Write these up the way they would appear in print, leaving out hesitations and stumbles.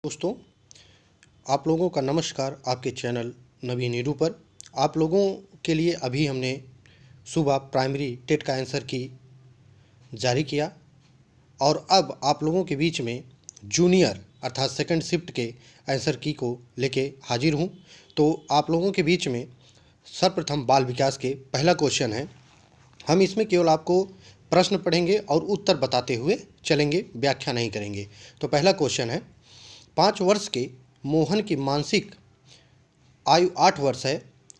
दोस्तों, आप लोगों का नमस्कार आपके चैनल नवीन नीरू पर। आप लोगों के लिए अभी हमने सुबह प्राइमरी टेट का आंसर की जारी किया और अब आप लोगों के बीच में जूनियर अर्थात सेकंड शिफ्ट के आंसर की को लेके हाजिर हूँ। तो आप लोगों के बीच में सर्वप्रथम बाल विकास के पहला क्वेश्चन है। हम इसमें केवल आपको प्रश्न पढ़ेंगे और उत्तर बताते हुए चलेंगे, व्याख्या नहीं करेंगे। तो पहला क्वेश्चन है, 5 वर्ष के मोहन की मानसिक आयु 8 वर्ष है,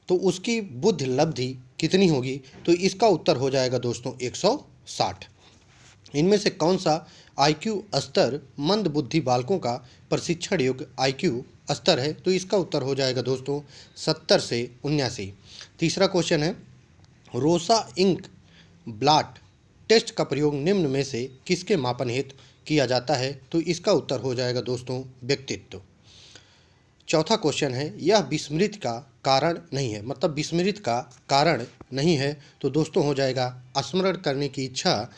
तो उसकी बुद्धि लब्धि कितनी होगी? तो इसका उत्तर हो जाएगा दोस्तों 160। इनमें से कौन सा आईक्यू स्तर मंद बुद्धि बालकों का प्रशिक्षण योग्य आईक्यू स्तर है? तो इसका उत्तर हो जाएगा दोस्तों 70 से 79। तीसरा क्वेश्चन है, रोसा इंक ब्लॉट टेस्ट का प्रयोग निम्न में से किसके मापन हेतु किया जाता है? तो इसका उत्तर हो जाएगा दोस्तों व्यक्तित्व। चौथा क्वेश्चन है, यह विस्मृत का कारण नहीं है, मतलब विस्मृत का कारण नहीं है, तो दोस्तों हो जाएगा स्मरण करने की इच्छा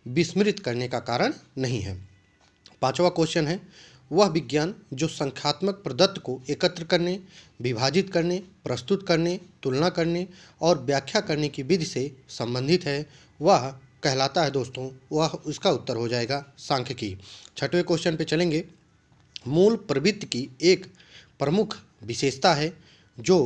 विस्मृत करने का कारण नहीं है। पांचवा क्वेश्चन है, वह विज्ञान जो संख्यात्मक प्रदत्त को एकत्र करने, विभाजित करने, प्रस्तुत करने, तुलना करने और व्याख्या करने की विधि से संबंधित है, वह कहलाता है दोस्तों, वह उसका उत्तर हो जाएगा सांख्यिकी। छठवें क्वेश्चन पे चलेंगे, मूल प्रवृत्ति की एक प्रमुख विशेषता है जो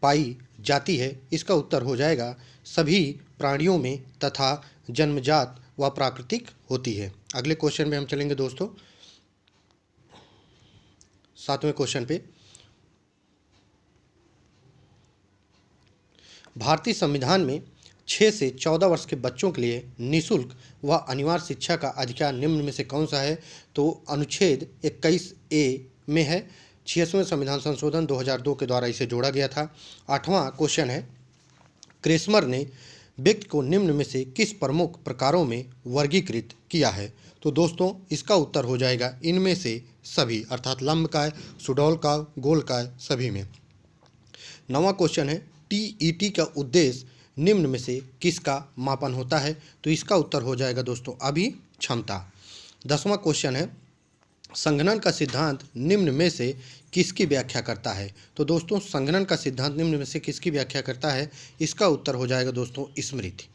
पाई जाती है, इसका उत्तर हो जाएगा सभी प्राणियों में तथा जन्मजात व प्राकृतिक होती है। अगले क्वेश्चन में हम चलेंगे दोस्तों, सातवें क्वेश्चन पे, भारतीय संविधान में 6 से 14 वर्ष के बच्चों के लिए निःशुल्क व अनिवार्य शिक्षा का अधिकार निम्न में से कौन सा है? तो अनुच्छेद 21A में है। 66वें संविधान संशोधन 2002 के द्वारा इसे जोड़ा गया था। आठवां क्वेश्चन है, क्रेस्मर ने व्यक्ति को निम्न में से किस प्रमुख प्रकारों में वर्गीकृत किया है? तो दोस्तों इसका उत्तर हो जाएगा इनमें से सभी, अर्थात लंबकाय, सुडौलकाय, गोलकाय, सभी में। नवां क्वेश्चन है, टीईटी का उद्देश्य निम्न में से किसका मापन होता है? तो इसका उत्तर हो जाएगा दोस्तों अभी क्षमता। 10वां क्वेश्चन है, संघनन का सिद्धांत निम्न में से किसकी व्याख्या करता है? तो दोस्तों संघनन का सिद्धांत निम्न में से किसकी व्याख्या करता है? इसका उत्तर हो जाएगा दोस्तों स्मृति।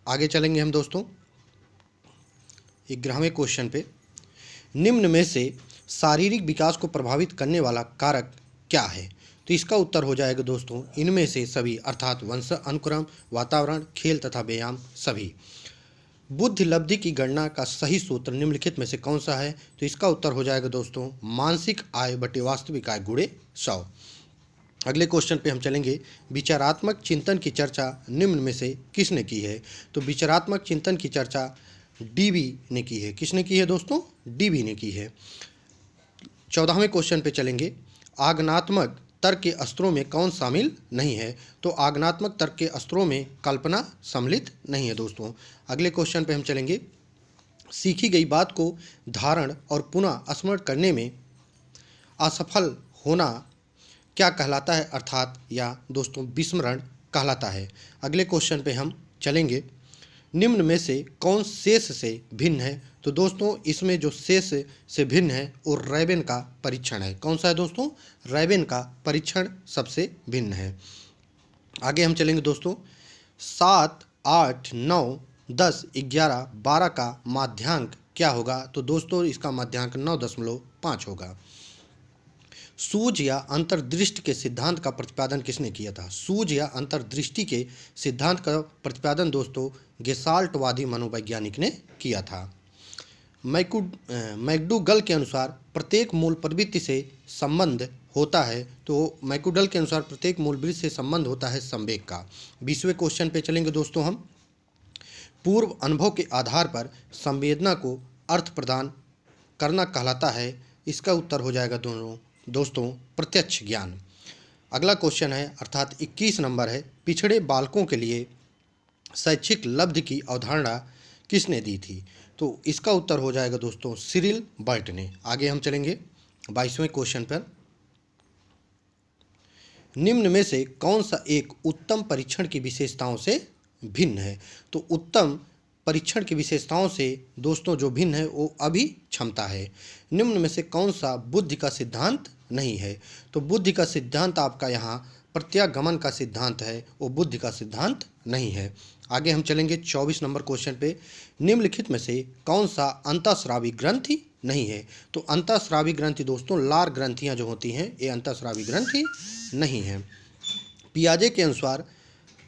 आगे चलेंगे हम दोस्तों 11वें क्वेश्चन पे, निम्न में से शारीरिक विकास को प्रभावित करने वाला कारक क्या है? तो इसका उत्तर हो जाएगा दोस्तों इनमें से सभी, अर्थात वंश अनुक्रम, वातावरण, खेल तथा व्यायाम, सभी। बुद्धि लब्धि की गणना का सही सूत्र निम्नलिखित में से कौन सा है? तो इसका उत्तर हो जाएगा दोस्तों मानसिक आय बटे वास्तविक आय गुणे 100। अगले क्वेश्चन पे हम चलेंगे, विचारात्मक चिंतन की चर्चा निम्न में से किसने की है? तो विचारात्मक चिंतन की चर्चा डीबी ने की है। किसने की है दोस्तों? डीबी ने की है। 14वें क्वेश्चन पे चलेंगे, आगनात्मक तर्क के अस्त्रों में कौन शामिल नहीं है? तो आगनात्मक तर्क के अस्त्रों में कल्पना सम्मिलित नहीं है दोस्तों। अगले क्वेश्चन पे हम चलेंगे, सीखी गई बात को धारण और पुनः स्मरण करने में असफल होना क्या कहलाता है, अर्थात या दोस्तों विस्मरण कहलाता है। अगले क्वेश्चन पे हम चलेंगे, निम्न में से कौन शेष से भिन्न है? तो दोस्तों इसमें जो शेष से भिन्न है वो रैबेन का परीक्षण है। कौन सा है दोस्तों? रैबेन का परीक्षण सबसे भिन्न है। आगे हम चलेंगे दोस्तों, 7, 8, 9, 10, 11, 12 का माध्यांक क्या होगा? तो दोस्तों इसका माध्यांक 9.5 होगा। सूझ या अंतर्दृष्टि के सिद्धांत का प्रतिपादन किसने किया था? सूझ या अंतर्दृष्टि के सिद्धांत का प्रतिपादन दोस्तों गेसाल्टवादी मनोवैज्ञानिक ने किया था। मैकडूगल के अनुसार प्रत्येक मूल प्रवृत्ति से संबंध होता है, तो मैकडूगल के अनुसार प्रत्येक मूल प्रवृत्ति से संबंध होता है संवेग का। 20वें क्वेश्चन पे चलेंगे दोस्तों हम, पूर्व अनुभव के आधार पर संवेदना को अर्थ प्रदान करना कहलाता है, इसका उत्तर हो जाएगा दोस्तों प्रत्यक्ष ज्ञान। अगला क्वेश्चन है, अर्थात 21 नंबर है, पिछड़े बालकों के लिए शैक्षिक लब्धि की अवधारणा किसने दी थी? तो इसका उत्तर हो जाएगा दोस्तों सिरिल बर्ट ने। आगे हम चलेंगे 22वें क्वेश्चन पर, निम्न में से कौन सा एक उत्तम परीक्षण की विशेषताओं से भिन्न है? तो उत्तम परीक्षण की विशेषताओं से दोस्तों जो भिन्न है वो अभिक्षमता है। निम्न में से कौन सा बुद्धि का सिद्धांत नहीं है? तो बुद्धि का सिद्धांत आपका यहाँ प्रत्यागमन का सिद्धांत है, वो बुद्धि का सिद्धांत नहीं है। आगे हम चलेंगे 24 नंबर क्वेश्चन पे। निम्नलिखित में से कौन सा अंतःस्रावी ग्रंथि नहीं है? तो अंतःस्रावी ग्रंथि दोस्तों लार ग्रंथियाँ जो होती हैं ये अंतःस्रावी ग्रंथि नहीं है। पियाजे के अनुसार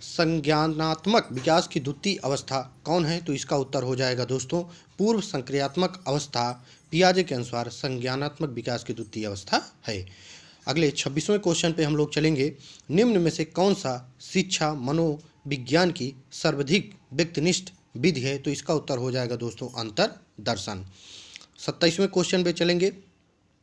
संज्ञानात्मक विकास की द्वितीय अवस्था कौन है? तो इसका उत्तर हो जाएगा दोस्तों पूर्व संक्रियात्मक अवस्था पियाजे के अनुसार संज्ञानात्मक विकास की द्वितीय अवस्था है। अगले 26वें क्वेश्चन पे हम लोग चलेंगे। निम्न में से कौन सा शिक्षा मनोविज्ञान की सर्वाधिक व्यक्तिनिष्ठ विधि है? तो इसका उत्तर हो जाएगा दोस्तों अंतर्दर्शन। 27वें क्वेश्चन पे चलेंगे।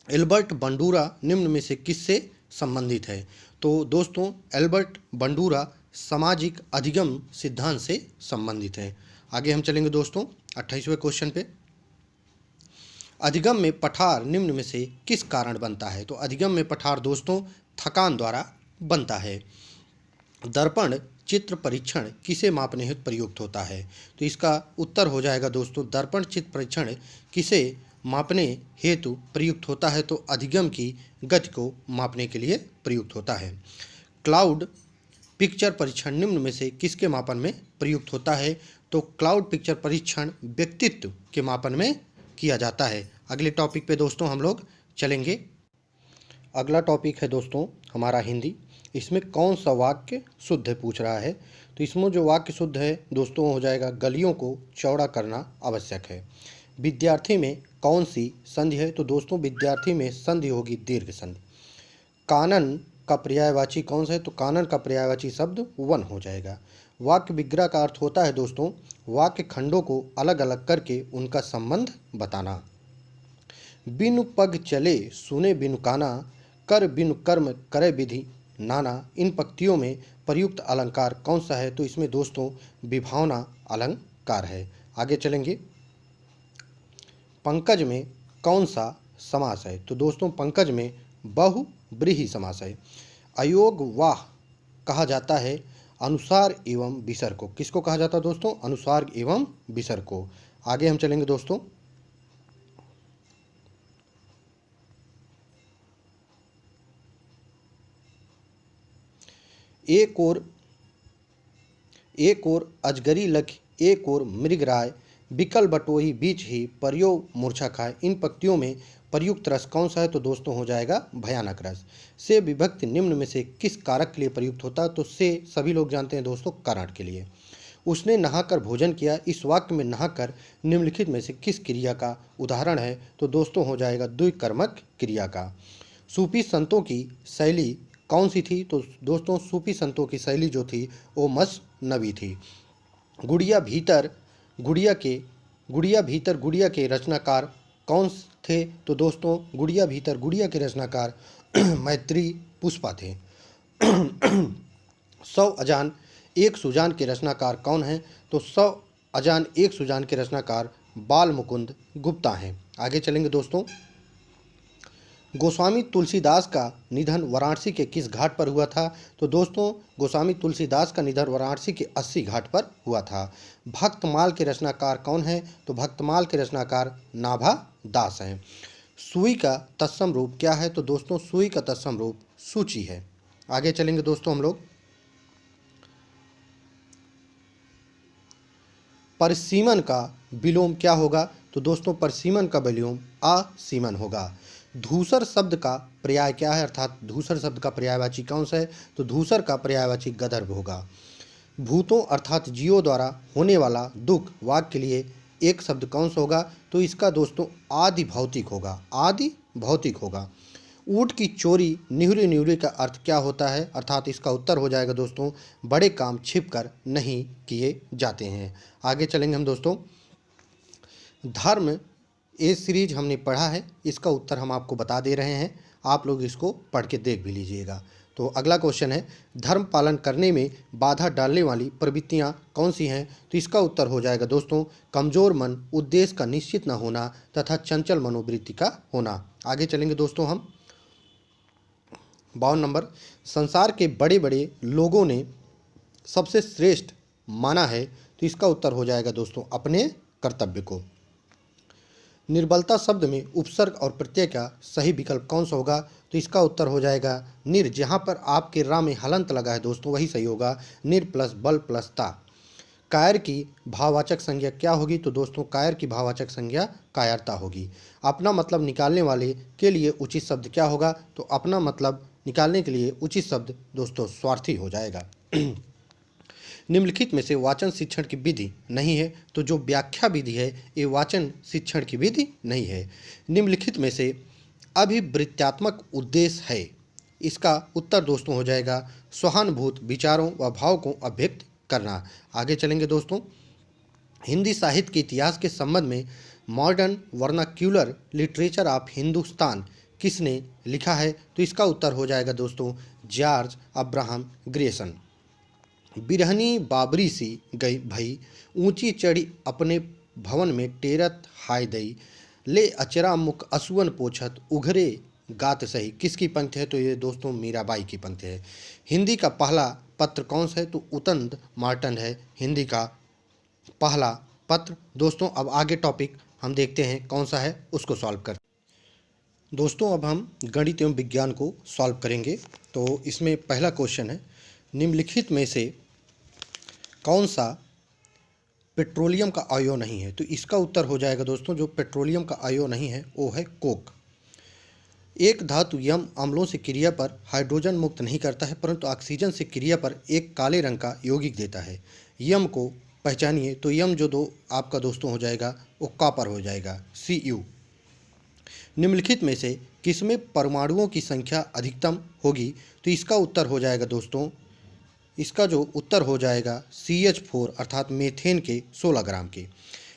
एल्बर्ट बंडूरा निम्न में से किससे संबंधित है? तो दोस्तों एल्बर्ट बंडूरा सामाजिक अधिगम सिद्धांत से संबंधित है। आगे हम चलेंगे दोस्तों 28वें क्वेश्चन पे। अधिगम में पठार निम्न में से किस कारण बनता है? तो अधिगम में पठार दोस्तों थकान द्वारा बनता है। दर्पण चित्र परीक्षण किसे मापने हेतु प्रयुक्त होता है? तो इसका उत्तर हो जाएगा दोस्तों दर्पण चित्र परीक्षण किसे मापने हेतु प्रयुक्त होता है? तो अधिगम की गति को मापने के लिए प्रयुक्त होता है। क्लाउड पिक्चर परीक्षण निम्न में से किसके मापन में प्रयुक्त होता है? तो क्लाउड पिक्चर परीक्षण व्यक्तित्व के मापन में किया जाता है। अगले टॉपिक पे दोस्तों हम लोग चलेंगे। अगला टॉपिक है दोस्तों हमारा हिंदी। इसमें कौन सा वाक्य शुद्ध है पूछ रहा है। तो इसमें जो वाक्य शुद्ध है दोस्तों हो जाएगा गलियों को चौड़ा करना आवश्यक है। विद्यार्थी में कौन सी संधि है? तो दोस्तों विद्यार्थी में संधि होगी दीर्घ संधि। कानन का पर्यायवाची कौन सा है? तो कानन का पर्यायवाची शब्द वन हो जाएगा। वाक्य विग्रह का अर्थ होता है दोस्तों वाक्य खंडों को अलग अलग करके उनका संबंध बताना। बिनु पग चले सुने बिनु काना, कर बिनु कर्म करे विधि नाना। इन पंक्तियों में प्रयुक्त अलंकार कौन सा है? तो इसमें दोस्तों विभावना अलंकार है। आगे चलेंगे। पंकज में कौन सा समास है? तो दोस्तों पंकज में बहुव्रीहि समास है। अयोग वाह कहा जाता है अनुसार एवं विसर्ग को। किसको कहा जाता है दोस्तों? अनुसार एवं विसर्ग को। आगे हम चलेंगे दोस्तों। एक और अजगरी लख एक और मृगराय बिकल बटोही बीच ही परियो मूर्छा खाए। इन पंक्तियों में प्रयुक्त रस कौन सा है? तो दोस्तों हो जाएगा भयानक रस। से विभक्ति निम्न में से किस कारक के लिए प्रयुक्त होता है? तो से सभी लोग जानते हैं दोस्तों कारण के लिए। उसने नहाकर भोजन किया। इस वाक्य में नहाकर निम्नलिखित में से किस क्रिया का उदाहरण है? तो दोस्तों हो जाएगा द्विकर्मक क्रिया का। सूफी संतों की शैली कौन सी थी? तो दोस्तों सूफी संतों की शैली जो थी वो मसनवी थी। गुड़िया भीतर गुड़िया के रचनाकार कौन थे? तो दोस्तों गुड़िया भीतर गुड़िया के रचनाकार मैत्री पुष्पा थे। 100 अजान एक सुजान के रचनाकार कौन हैं? तो 100 अजान एक सुजान के रचनाकार बाल मुकुंद गुप्ता हैं। आगे चलेंगे दोस्तों। गोस्वामी तुलसीदास का निधन वाराणसी के किस घाट पर हुआ था? तो दोस्तों गोस्वामी तुलसीदास का निधन वाराणसी के 80 घाट पर हुआ था। भक्तमाल के रचनाकार कौन है? तो भक्तमाल के रचनाकार नाभा दास हैं। सुई का तत्सम रूप क्या है? तो दोस्तों सुई का तत्सम रूप सूची है। आगे चलेंगे दोस्तों हम लोग। परिसीमन का विलोम क्या होगा? तो दोस्तों परिसीमन का विलोम असीमन होगा। धूसर शब्द का पर्याय क्या है? अर्थात धूसर शब्द का पर्यायवाची कौन सा है? तो धूसर का पर्यायवाची गदर्भ होगा। भूतों अर्थात जीवों द्वारा होने वाला दुख वाक्य के लिए एक शब्द कौन सा होगा? तो इसका दोस्तों आदि भौतिक होगा। आदि भौतिक होगा। ऊँट की चोरी निहुरी निहुरी का अर्थ क्या होता है? अर्थात इसका उत्तर हो जाएगा दोस्तों बड़े काम छिपकर नहीं किए जाते हैं। आगे चलेंगे हम दोस्तों। धर्म ये सीरीज हमने पढ़ा है, इसका उत्तर हम आपको बता दे रहे हैं, आप लोग इसको पढ़ के देख भी लीजिएगा। तो अगला क्वेश्चन है धर्म पालन करने में बाधा डालने वाली प्रवृत्तियां कौन सी हैं? तो इसका उत्तर हो जाएगा दोस्तों कमज़ोर मन, उद्देश्य का निश्चित न होना तथा चंचल मनोवृत्ति का होना। आगे चलेंगे दोस्तों हम। 52 नंबर। संसार के बड़े बड़े लोगों ने सबसे श्रेष्ठ माना है। तो तो इसका उत्तर हो जाएगा दोस्तों अपने कर्तव्य को। निर्बलता शब्द में उपसर्ग और प्रत्यय का सही विकल्प कौन सा होगा? तो इसका उत्तर हो जाएगा निर। जहाँ पर आपके रा में हलंत लगा है दोस्तों वही सही होगा, निर प्लस बल प्लस ता। कायर की भाववाचक संज्ञा क्या होगी? तो दोस्तों कायर की भाववाचक संज्ञा कायरता होगी। अपना मतलब निकालने वाले के लिए उचित शब्द क्या होगा? तो अपना मतलब निकालने के लिए उचित शब्द दोस्तों स्वार्थी हो जाएगा। निम्नलिखित में से वाचन शिक्षण की विधि नहीं है, तो जो व्याख्या विधि है ये वाचन शिक्षण की विधि नहीं है। निम्नलिखित में से अभिवृत्त्यात्मक उद्देश्य है, इसका उत्तर दोस्तों हो जाएगा सहानुभूत विचारों व भाव को अभिव्यक्त करना। आगे चलेंगे दोस्तों। हिंदी साहित्य के इतिहास के संबंध में modern vernacular literature of Hindustan किसने लिखा है? तो इसका उत्तर हो जाएगा दोस्तों जॉर्ज अब्राहम ग्रेसन। बिरहनी बाबरी सी गई भई, ऊंची चढ़ी अपने भवन में टेरत हाय दई, ले अचरा मुख असुवन पोछत उघरे गात सही, किसकी पंक्ति है? तो ये दोस्तों मीराबाई की पंक्ति है। हिंदी का पहला पत्र कौन सा है? तो उतंद मार्टन है हिंदी का पहला पत्र। दोस्तों अब आगे टॉपिक हम देखते हैं कौन सा है, उसको सॉल्व करते हैं। दोस्तों अब हम गणित एवं विज्ञान को सॉल्व करेंगे। तो इसमें पहला क्वेश्चन है, निम्नलिखित में से कौन सा पेट्रोलियम का अयव नहीं है? तो इसका उत्तर हो जाएगा दोस्तों जो पेट्रोलियम का अयव नहीं है वो है कोक। एक धातु यम अम्लों से क्रिया पर हाइड्रोजन मुक्त नहीं करता है, परंतु ऑक्सीजन से क्रिया पर एक काले रंग का यौगिक देता है। यम को पहचानिए। तो यम जो दो आपका दोस्तों हो जाएगा वो कॉपर हो जाएगा, Cu। निम्नलिखित में से किसमें परमाणुओं की संख्या अधिकतम होगी? तो इसका उत्तर हो जाएगा दोस्तों, इसका जो उत्तर हो जाएगा CH4 अर्थात मेथेन के 16 ग्राम के।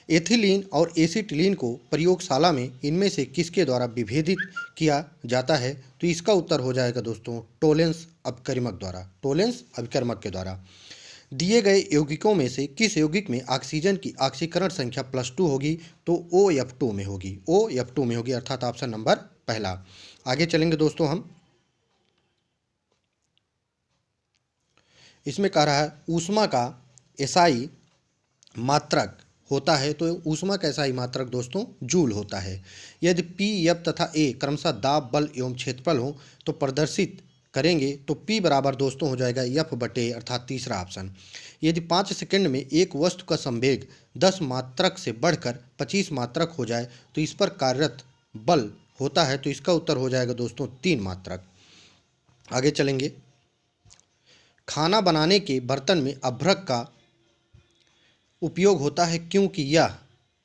एथिलीन और एसिटिलीन को प्रयोगशाला में इनमें से किसके द्वारा विभेदित किया जाता है? तो इसका उत्तर हो जाएगा दोस्तों टोलेंस अभिकर्मक द्वारा, टोलेंस अभिकर्मक के द्वारा। दिए गए यौगिकों में से किस यौगिक में ऑक्सीजन की ऑक्सीकरण संख्या +2 होगी? तो OF2 में होगी, OF2 में होगी अर्थात ऑप्शन नंबर पहला। आगे चलेंगे दोस्तों हम। इसमें कह रहा है ऊष्मा का एसआई मात्रक होता है, तो ऊष्मा का एसआई मात्रक दोस्तों जूल होता है। यदि P, F तथा A क्रमशः दाब, बल एवं क्षेत्रफल हो तो प्रदर्शित करेंगे, तो P बराबर दोस्तों हो जाएगा F बटे अर्थात तीसरा ऑप्शन। यदि 5 सेकंड में एक वस्तु का संवेग 10 मात्रक से बढ़कर 25 मात्रक हो जाए तो इस पर कार्यरत बल होता है, तो इसका उत्तर हो जाएगा दोस्तों 3 मात्रक। आगे चलेंगे। खाना बनाने के बर्तन में अभ्रक का उपयोग होता है क्योंकि यह,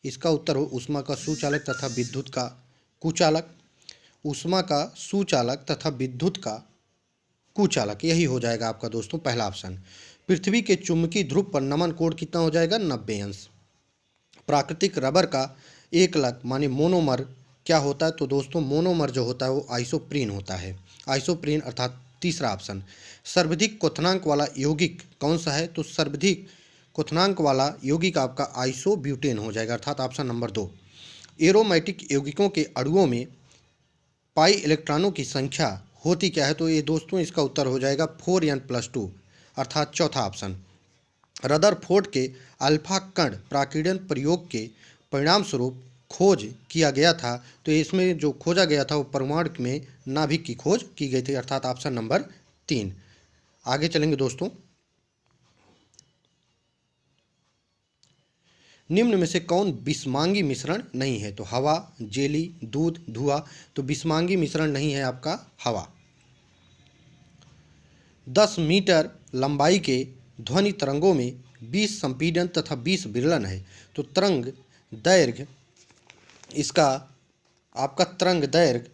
इसका उत्तर हो ऊष्मा का सुचालक तथा विद्युत का कुचालक, ऊष्मा का सुचालक तथा विद्युत का कुचालक, यही हो जाएगा आपका दोस्तों पहला ऑप्शन। पृथ्वी के चुंबकीय ध्रुव पर नमन कोण कितना हो जाएगा? 90 अंश। प्राकृतिक रबर का एकलक माने मोनोमर क्या होता है? तो दोस्तों मोनोमर जो होता है वो आइसोप्रीन होता है, आइसोप्रीन अर्थात तीसरा ऑप्शन। सर्वाधिक क्वथनांक वाला यौगिक कौन सा है? तो सर्वाधिक क्वथनांक वाला यौगिक आपका आइसोब्यूटेन हो जाएगा अर्थात ऑप्शन नंबर 2। एरोमेटिक यौगिकों के अणुओं में पाई इलेक्ट्रॉनों की संख्या होती क्या है? तो ये दोस्तों इसका उत्तर हो जाएगा 4n+2 अर्थात चौथा ऑप्शन। रदरफोर्ड के अल्फा कण प्राकीर्णन प्रयोग के परिणाम स्वरूप खोज किया गया था, तो इसमें जो खोजा गया था वो परमाणु में नाभिक की खोज की गई थी अर्थात ऑप्शन नंबर 3। आगे चलेंगे दोस्तों। निम्न में से कौन बिस्मांगी मिश्रण नहीं है? तो हवा, जेली, दूध, धुआं। तो बिस्मांगी मिश्रण नहीं है आपका हवा। 10 मीटर लंबाई के ध्वनि तरंगों में 20 संपीड़न तथा 20 विरलन है, तो तरंग दैर्घ्य, इसका आपका तरंग दैर्घ्य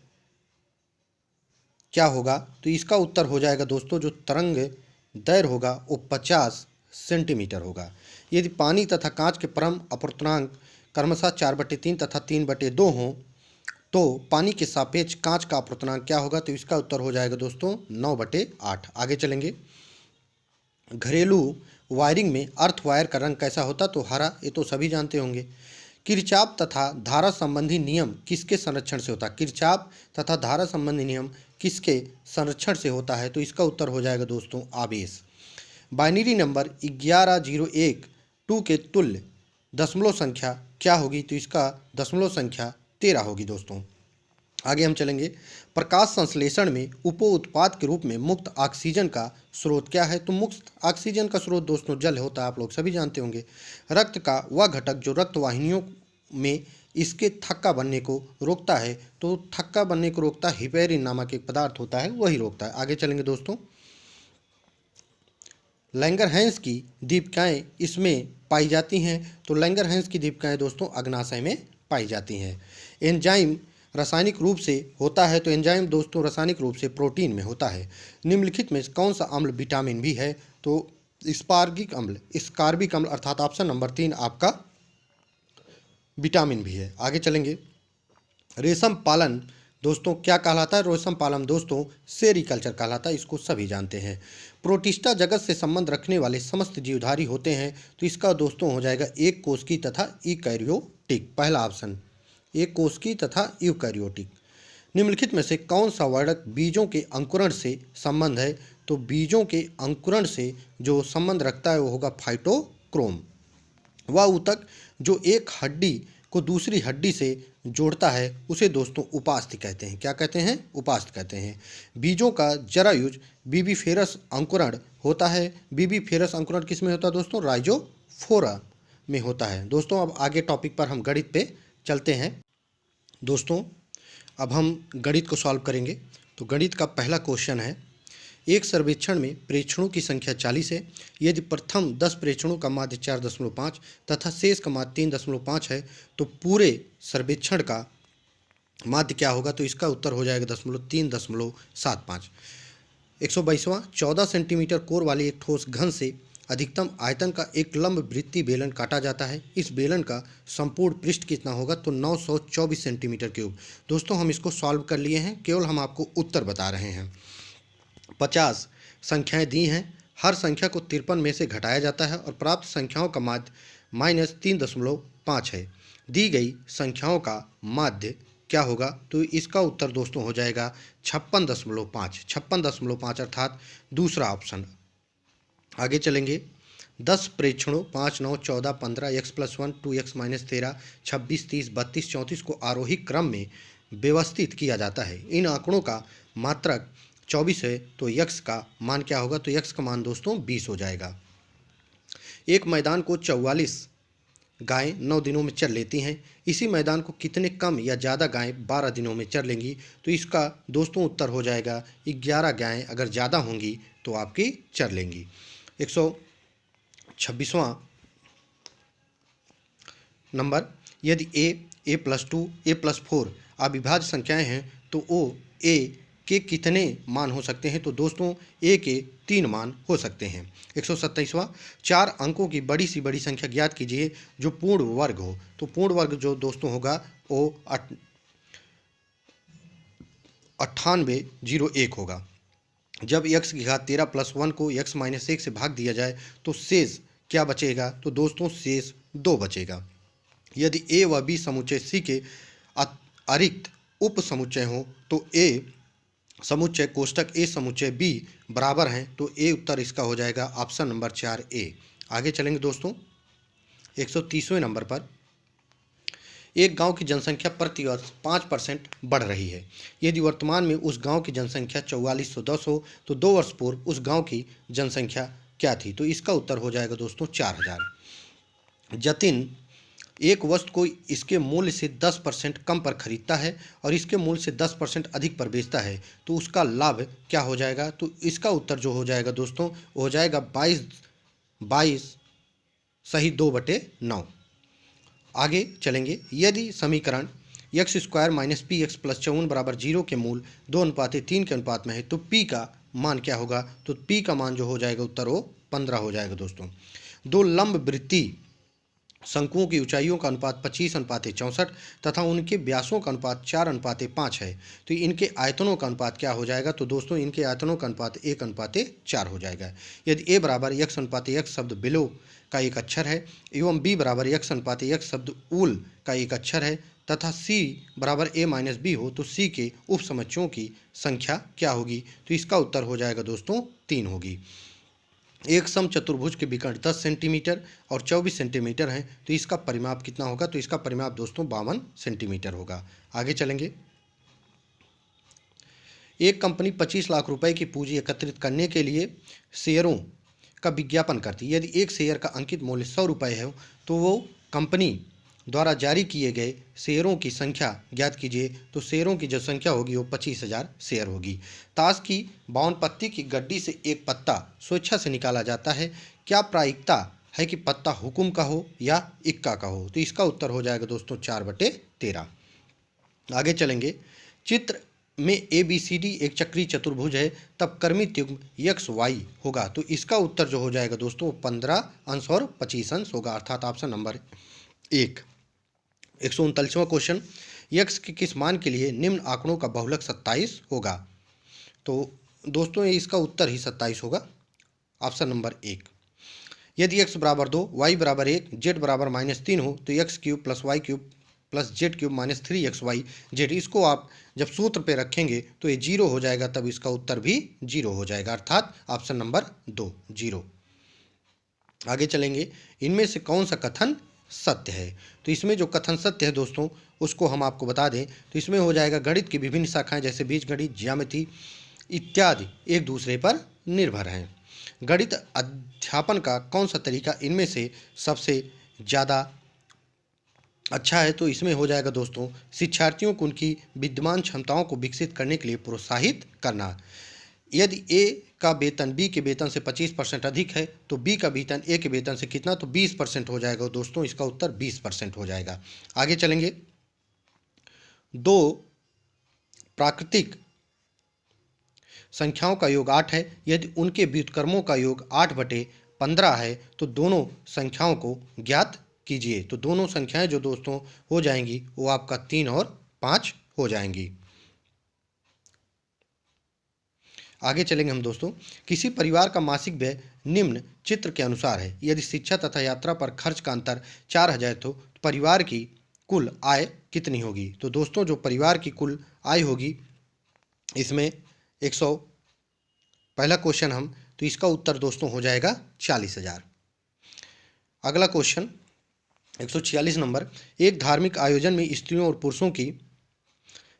क्या होगा? तो इसका उत्तर हो जाएगा दोस्तों जो तरंग दैर्घ्य होगा वो 50 सेंटीमीटर होगा। यदि पानी तथा कांच के परम अपवर्तनांक क्रमशः 4/3 तथा 3/2 हों तो पानी के सापेक्ष कांच का अपवर्तनांक क्या होगा? तो इसका उत्तर हो जाएगा दोस्तों 9/8। आगे चलेंगे। घरेलू वायरिंग में अर्थ वायर का रंग कैसा होता? तो हरा, ये तो सभी जानते होंगे। किरचॉफ तथा धारा संबंधी नियम किसके संरक्षण से होता है? किरचॉफ तथा धारा संबंधी नियम किसके संरक्षण से होता है? तो इसका उत्तर हो जाएगा दोस्तों आवेश। बाइनरी नंबर 1101 2 के तुल्य दशमलव संख्या क्या होगी? तो इसका दशमलव संख्या 13 होगी दोस्तों। आगे हम चलेंगे। प्रकाश संश्लेषण में उप उत्पाद के रूप में मुक्त ऑक्सीजन का स्रोत क्या है? तो मुक्त ऑक्सीजन का स्रोत दोस्तों जल होता है, आप लोग सभी जानते होंगे। रक्त का वह घटक जो रक्त वाहिनियों में इसके थक्का बनने को रोकता है, तो थक्का बनने को रोकता है हिपेरिन नामक एक पदार्थ होता है, वही रोकता है। आगे चलेंगे दोस्तों। लैंगरहैंस की दीपिकाएँ इसमें पाई जाती हैं, तो लैंगरहैंस की दीपिकाएँ दोस्तों अग्नाशय में पाई जाती हैं। एंजाइम रासायनिक रूप से होता है, तो एंजाइम दोस्तों रासायनिक रूप से प्रोटीन में होता है। निम्नलिखित में कौन सा अम्ल विटामिन भी है? तो स्कार्बिक अम्ल अर्थात ऑप्शन नंबर 3 आपका विटामिन भी है। आगे चलेंगे। रेशम पालन दोस्तों क्या कहलाता है? रेशम पालन दोस्तों सेरीकल्चर कहलाता है, इसको सभी जानते हैं। प्रोटिस्टा जगत से संबंध रखने वाले समस्त जीवधारी होते हैं, तो इसका दोस्तों हो जाएगा एक कोशिकी तथा यूकैरियोटिक। पहला ऑप्शन एक कोशिकी तथा यूकैरियोटिक। निम्नलिखित में से कौन सा वर्णक बीजों के अंकुरण से संबंध है? तो बीजों के अंकुरण से जो संबंध रखता है वो होगा फाइटोक्रोम। वह ऊतक जो एक हड्डी को दूसरी हड्डी से जोड़ता है उसे दोस्तों उपास्थि कहते हैं। क्या कहते हैं? उपास्थि कहते हैं। बीजों का जरायुज बीबीफेरस अंकुरण होता है। बीबीफेरस अंकुरण किस में होता है दोस्तों? राइजोफोरा में होता है। दोस्तों अब आगे टॉपिक पर हम गणित पे चलते हैं। दोस्तों अब हम गणित को सॉल्व करेंगे। तो गणित का पहला क्वेश्चन है, एक सर्वेक्षण में प्रेक्षणों की संख्या 40 है। यदि प्रथम 10 प्रेक्षणों का माध्य 4.5 तथा शेष का माध्य 3.5 है, तो पूरे सर्वेक्षण का माध्य क्या होगा? तो इसका उत्तर हो जाएगा 3.75। 122वां 14 सेंटीमीटर कोर वाले एक ठोस घन से अधिकतम आयतन का एक लंब वृत्तीय बेलन काटा जाता है। इस बेलन का संपूर्ण पृष्ठ कितना होगा? तो 924 सेंटीमीटर क्यूब। दोस्तों हम इसको सॉल्व कर लिए हैं, केवल हम आपको उत्तर बता रहे हैं। 50 संख्याएं दी हैं, हर संख्या को 53 में से घटाया जाता है और प्राप्त संख्याओं का माध्य -3.5 है। दी गई संख्याओं का माध्य क्या होगा? तो इसका उत्तर दोस्तों हो जाएगा 56.5। 56.5 अर्थात दूसरा ऑप्शन। आगे चलेंगे। 10 प्रेक्षणों 5, 9, 14, 15, x+1, 2x - 13, 26, 30, 32, 34 को आरोही क्रम में व्यवस्थित किया जाता है। इन आंकड़ों का मात्रक 24 है, तो x का मान क्या होगा? तो x का मान दोस्तों 20 हो जाएगा। एक मैदान को 44 गायें 9 दिनों में चर लेती हैं। इसी मैदान को कितने कम या ज़्यादा गायें 12 दिनों में चर लेंगी? तो इसका दोस्तों उत्तर हो जाएगा 11 गायें अगर ज़्यादा होंगी तो आपकी चर लेंगी। 126वां नंबर, यदि a+2 a+4 अविभाज्य संख्याएं हैं तो a के कितने मान हो सकते हैं? तो दोस्तों a के 3 मान हो सकते हैं। 127वां 4 अंकों की बड़ी से बड़ी संख्या ज्ञात कीजिए जो पूर्ण वर्ग हो। तो पूर्ण वर्ग जो दोस्तों होगा वो 9801 होगा। जब x की घात 13 + 1 को x - 1 से भाग दिया जाए तो शेष क्या बचेगा? तो दोस्तों शेष 2 बचेगा। यदि a व b समुच्चय C के अतिरिक्त उप समुच्चय हो तो a समुच्चय कोष्ठक A समुच्चय B बराबर हैं, तो A उत्तर इसका हो जाएगा ऑप्शन नंबर 4 A। आगे चलेंगे दोस्तों। 130वें नंबर पर, एक गांव की जनसंख्या प्रतिवर्ष 5% बढ़ रही है। यदि वर्तमान में उस गांव की जनसंख्या 4410 हो तो 2 वर्ष पूर्व उस गांव की जनसंख्या क्या थी? तो इसका उत्तर हो जाएगा दोस्तों 4000। जतिन एक वस्तु को इसके मूल्य से 10% कम पर खरीदता है और इसके मूल्य से 10% अधिक पर बेचता है, तो उसका लाभ क्या हो जाएगा? तो इसका उत्तर जो हो जाएगा दोस्तों हो जाएगा 22 सही 2/9। आगे चलेंगे। यदि समीकरण x² - px + 54 = 0 के मूल 2:3 के अनुपात में है तो p का मान क्या होगा? तो p का मान जो हो जाएगा उत्तर वो 15 हो जाएगा दोस्तों। दो लंब वृत्तीय शंकुओं की ऊंचाइयों का अनुपात 25:64 तथा उनके व्यासों का अनुपात 4:5 है, तो इनके आयतनों का अनुपात क्या हो जाएगा? तो दोस्तों इनके आयतनों का अनुपात 1:4 हो जाएगा। यदि a = x/x शब्द बिलो का एक अक्षर है एवं b = x/x शब्द ऊल का एक अक्षर है तथा c = a - b हो तो c के उप समुच्चयों की संख्या क्या होगी? तो इसका उत्तर हो जाएगा दोस्तों 3 होगी। एक सम चतुर्भुज के विकर्ण 10 सेंटीमीटर और 24 सेंटीमीटर हैं, तो इसका परिमाप कितना होगा? तो इसका परिमाप दोस्तों 52 सेंटीमीटर होगा। आगे चलेंगे। एक कंपनी 25 लाख रुपए की पूंजी एकत्रित करने के लिए शेयरों का विज्ञापन करती है। यदि एक शेयर का अंकित मूल्य 100 रुपये है तो वो कंपनी द्वारा जारी किए गए शेयरों की संख्या ज्ञात कीजिए। तो शेयरों की जो संख्या होगी वो 25,000 शेयर होगी। ताश की 52 पत्ती की गड्डी से एक पत्ता स्वेच्छा से निकाला जाता है। क्या प्रायिकता है कि पत्ता हुकुम का हो या इक्का का हो? तो इसका उत्तर हो जाएगा दोस्तों 4/13। आगे चलेंगे। चित्र में ABCD एक चक्रीय चतुर्भुज है, तब कर्मित युग्म यक्स वाई होगा। तो इसका उत्तर जो हो जाएगा दोस्तों 15 अंश और 25 अंश होगा, अर्थात ऑप्शन नंबर 1। 139वां क्वेश्चन। यक्स के किस मान के लिए निम्न आंकड़ों का बहुलक 27 होगा? तो दोस्तों इसका उत्तर ही 27 होगा, ऑप्शन नंबर 1। यदि x बराबर 2, y बराबर 1, z बराबर -3 हो तो x cube plus Y cube plus Z cube minus 3xy Z, इसको आप जब सूत्र पे रखेंगे तो ये 0 हो जाएगा, तब इसका उत्तर भी 0 हो जाएगा, अर्थात ऑप्शन नंबर 2 0। आगे चलेंगे। इनमें से कौन सा कथन सत्य है? तो इसमें जो कथन सत्य है दोस्तों उसको हम आपको बता दें। तो इसमें हो जाएगा गणित की विभिन्न शाखाएं जैसे बीजगणित, ज्यामिति इत्यादि एक दूसरे पर निर्भर हैं। गणित अध्यापन का कौन सा तरीका इनमें से सबसे ज़्यादा अच्छा है? तो इसमें हो जाएगा दोस्तों शिक्षार्थियों को उनकी विद्यमान क्षमताओं को विकसित करने के लिए प्रोत्साहित करना। यदि ए का वेतन बी के वेतन से 25% अधिक है तो बी का वेतन ए के वेतन से कितना? तो 20% हो जाएगा दोस्तों, इसका उत्तर 20% हो जाएगा। आगे चलेंगे। दो प्राकृतिक संख्याओं का योग 8 है। यदि उनके व्युत्क्रमों का योग 8/15 है तो दोनों संख्याओं को ज्ञात कीजिए। तो दोनों संख्याएं जो दोस्तों हो जाएंगी वो आपका 3 और 5 हो जाएंगी। आगे चलेंगे हम दोस्तों। किसी परिवार का मासिक व्यय निम्न चित्र के अनुसार है। यदि शिक्षा तथा यात्रा पर खर्च का अंतर 4,000 तो परिवार की कुल आय कितनी होगी? तो दोस्तों जो परिवार की कुल आय होगी इसमें 100 पहला क्वेश्चन हम, तो इसका उत्तर दोस्तों हो जाएगा 40,000। अगला क्वेश्चन 146 नंबर। एक धार्मिक आयोजन में स्त्रियों और पुरुषों की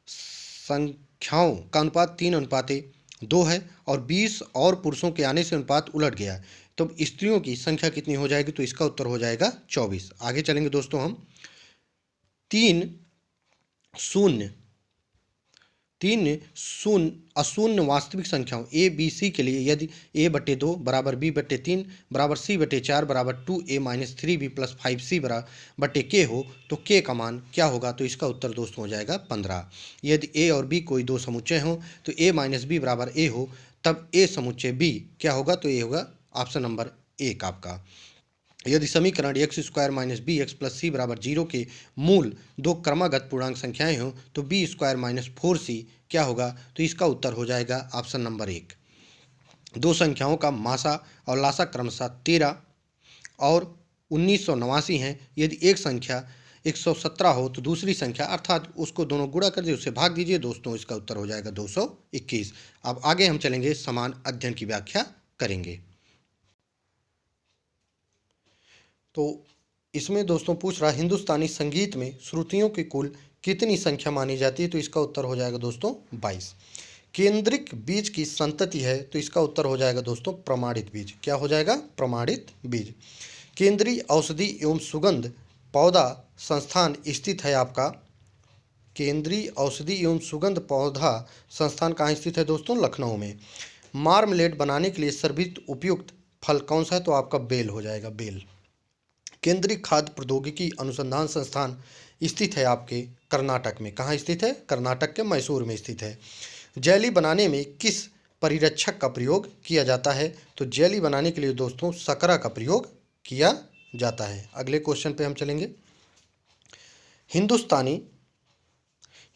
संख्याओं का अनुपात 3:2 है और 20 और पुरुषों के आने से अनुपात उलट गया, तो स्त्रियों की संख्या कितनी हो जाएगी? तो इसका उत्तर हो जाएगा 24। आगे चलेंगे दोस्तों हम। 3 अशून्य वास्तविक संख्याओं ए बी सी के लिए यदि a/2 बराबर b/3 बराबर c/4 बराबर 2a-3b + 5c बटे k हो तो k का मान क्या होगा? तो इसका उत्तर दोस्तों हो जाएगा 15। यदि a और b कोई दो समुच्चय हों तो a-b बराबर a हो तब a समुच्चय b क्या होगा? तो ये होगा ऑप्शन नंबर 1 आपका। यदि समीकरण x² - bx + c बराबर 0 के मूल दो क्रमागत पूर्णांक संख्याएं हों तो b² - 4c क्या होगा? तो इसका उत्तर हो जाएगा ऑप्शन नंबर 1। दो संख्याओं का मासा और लासा क्रमशः 13 और 1989 हैं। यदि एक संख्या 117 हो तो दूसरी संख्या अर्थात उसको दोनों गुणा कर दीजिए, उससे भाग दीजिए दोस्तों, इसका उत्तर हो जाएगा 221। अब आगे हम चलेंगे, समान अध्ययन की व्याख्या करेंगे। तो इसमें दोस्तों पूछ रहा हिंदुस्तानी संगीत में श्रुतियों की कुल कितनी संख्या मानी जाती है? तो इसका उत्तर हो जाएगा दोस्तों 22। केंद्रिक बीज की संतति है तो इसका उत्तर हो जाएगा दोस्तों प्रमाणित बीज। क्या हो जाएगा? प्रमाणित बीज। केंद्रीय औषधि एवं सुगंध पौधा संस्थान स्थित है आपका, केंद्रीय औषधि एवं सुगंध पौधा संस्थान कहाँ स्थित है दोस्तों? लखनऊ में। मार्मलेड बनाने के लिए सर्वोत्तम उपयुक्त फल कौन सा है? तो आपका बेल हो जाएगा, बेल। केंद्रीय खाद्य प्रौद्योगिकी अनुसंधान संस्थान स्थित है आपके कर्नाटक में। कहाँ स्थित है? कर्नाटक के मैसूर में स्थित है। जेली बनाने में किस परिरक्षक का प्रयोग किया जाता है? तो जेली बनाने के लिए दोस्तों शकरा का प्रयोग किया जाता है। अगले क्वेश्चन पे हम चलेंगे।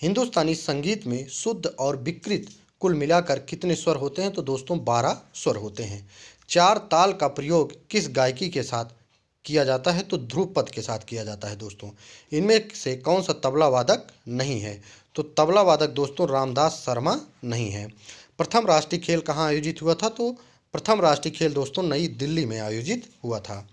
हिंदुस्तानी संगीत में शुद्ध और विकृत कुल मिलाकर कितने स्वर होते हैं? तो दोस्तों 12 स्वर होते हैं। 4 ताल का प्रयोग किस गायकी के साथ किया जाता है? तो ध्रुपद के साथ किया जाता है दोस्तों। इनमें से कौन सा तबला वादक नहीं है? तो तबला वादक दोस्तों रामदास शर्मा नहीं है। प्रथम राष्ट्रीय खेल कहाँ आयोजित हुआ था? तो प्रथम राष्ट्रीय खेल दोस्तों नई दिल्ली में आयोजित हुआ था।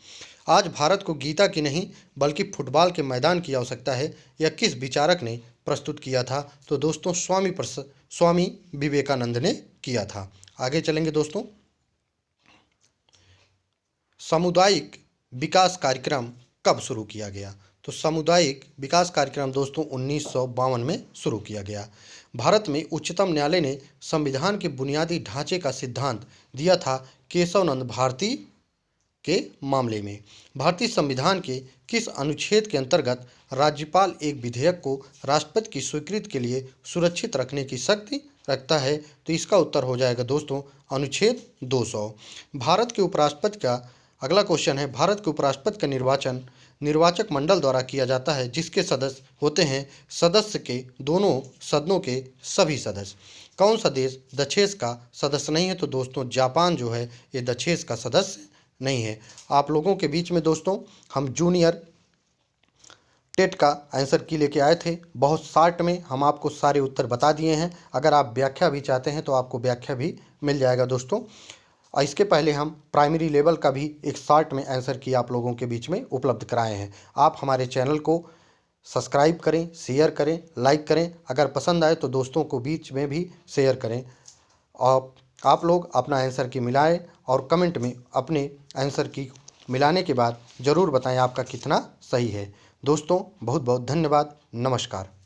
आज भारत को गीता की नहीं बल्कि फुटबॉल के मैदान की आवश्यकता है, यह किस विचारक ने प्रस्तुत किया था? तो दोस्तों स्वामी विवेकानंद ने किया था। आगे चलेंगे दोस्तों। सामुदायिक विकास कार्यक्रम कब शुरू किया गया? तो सामुदायिक विकास कार्यक्रम दोस्तों 1952 में शुरू किया गया। भारत में उच्चतम न्यायालय ने संविधान के बुनियादी ढांचे का सिद्धांत दिया था केशवनंद भारती के मामले में। भारतीय संविधान के किस अनुच्छेद के अंतर्गत राज्यपाल एक विधेयक को राष्ट्रपति की स्वीकृति के लिए सुरक्षित रखने की शक्ति रखता है? तो इसका उत्तर हो जाएगा दोस्तों अनुच्छेद 200। भारत के उपराष्ट्रपति का अगला क्वेश्चन है, भारत के उपराष्ट्रपति का निर्वाचन निर्वाचक मंडल द्वारा किया जाता है जिसके सदस्य होते हैं सदस्य के दोनों सदनों के सभी सदस्य। कौन सा देश दक्षेस का सदस्य नहीं है? तो दोस्तों जापान जो है ये दक्षेस का सदस्य नहीं है। आप लोगों के बीच में दोस्तों हम जूनियर टेट का आंसर की लेके आए थे। बहुत शॉर्ट में हम आपको सारे उत्तर बता दिए हैं। अगर आप व्याख्या भी चाहते हैं तो आपको व्याख्या भी मिल जाएगा दोस्तों। और इसके पहले हम प्राइमरी लेवल का भी एक शॉर्ट में आंसर की आप लोगों के बीच में उपलब्ध कराए हैं। आप हमारे चैनल को सब्सक्राइब करें, शेयर करें, लाइक करें। अगर पसंद आए तो दोस्तों को बीच में भी शेयर करें। और आप लोग अपना आंसर की मिलाएं और कमेंट में अपने आंसर की मिलाने के बाद ज़रूर बताएं आपका कितना सही है। दोस्तों बहुत बहुत धन्यवाद। नमस्कार।